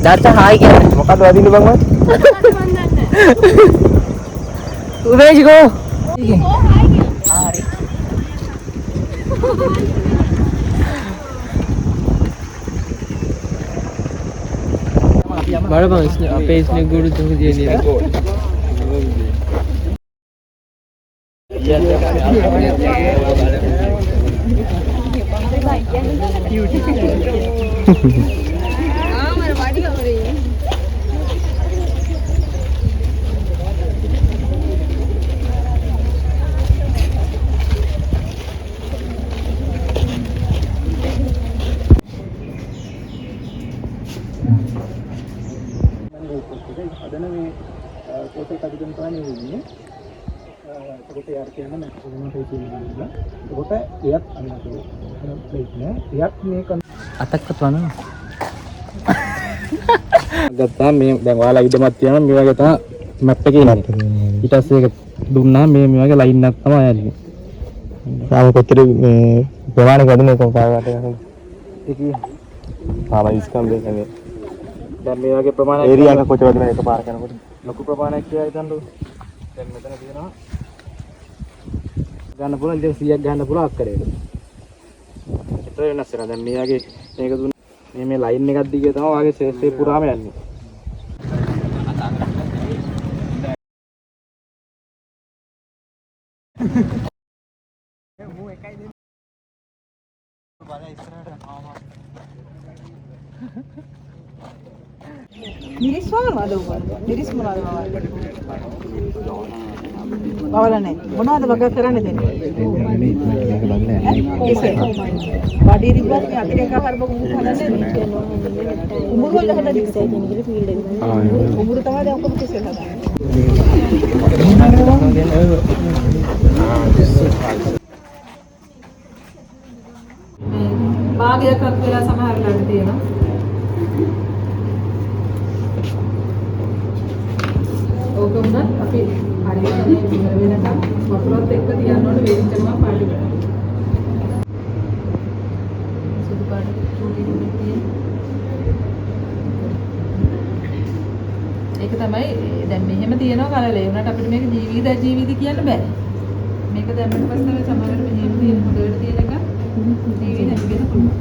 දාර්ථ hi කියන්නේ. මොකද්ද වදින්න බං මම? උවේජ් ගෝ. හරි. බඩ බං අපේ ස්නේක් ගුරු තුන් දිනේ. හදන මේ කෝටේ කඩගෙන තමයි වෙන්නේ. ඒකට යාර කියන මැක්සිමම් ටීචින් ගන්නවා. ඒකට එයත් අන්නතෝ. ප්ලේට් නේ. එයත් මේක අතක්වත් වනවා. ගත්තා මේ දැන් ඔයාලා ඉදමත් තියනවා මේ වගේ තමයි මැප් එකේ ඉන්නේ. ඊට පස්සේ ඒක දුන්නා මේ වගේ ලයින් එකක් තමයි යන්නේ. සාම කොච්චර මේ ප්‍රමාණයක් වැඩිනේ කොහොමද ඒකේ ආම ඉස්කම් දෙන්නේ. දැන් මේ වගේ ප්‍රමාණයක් ඒරියා එක කොච්චරද මේක පාර කරනකොට ලොකු ප්‍රමාණයක් කියලා හිතන්නකො. දැන් මෙතන තියෙනවා ගන්න පුළුවන් ඉතින් 100ක් ගන්න පුළුවන් අක්කරේට. ඒතර වෙනස් වෙනවා. දැන් මේ වගේ මේක දුන්න මේ ලයින් එකක් දිගේ තමයි වාගේ ශේෂ්ත්‍රේ පුරාම යන්නේ. මූ එකයි දෙන්න. බලය ඉස්සරහට ආවා. මිරිස් වලද උගන්වන්නේ? මිරිස් මොනවද වවන්නේ? වවලා නැහැ. මොනවද වග කරන්නේ දෙන්නේ? බඩේ රිබ්බත් මේ අතේ එක හරබ උඹ හදන්නේ නැහැ. උඹ වල හදන්නේ ඉස්සෙල් දෙන්නේ ෆීල්ඩ් එකේ. උඹ තමයි දැන් ඔක්කොම කිසෙල් හදන්නේ. භාගයක් වෙලා සමහර ළඟ තියෙනවා. ඕක උනත් අපි හරියට ඉවර වෙනකම් වතුරත් එක්ක තියන්න ඕනේ වේදික කරනවා පාටි කරනවා. සුදු පාට චූටි චූටි තියෙන. ඒක තමයි දැන් මෙහෙම තියෙනවා කලලේ. උනට අපිට මේක ජීවිත කියන්න බෑ. මේක දැම්මට පස්සේ සමහරවිට මෙහෙම තියෙන හොඳට තියෙන එක ජීවිත නැති වෙන පුළුවන්.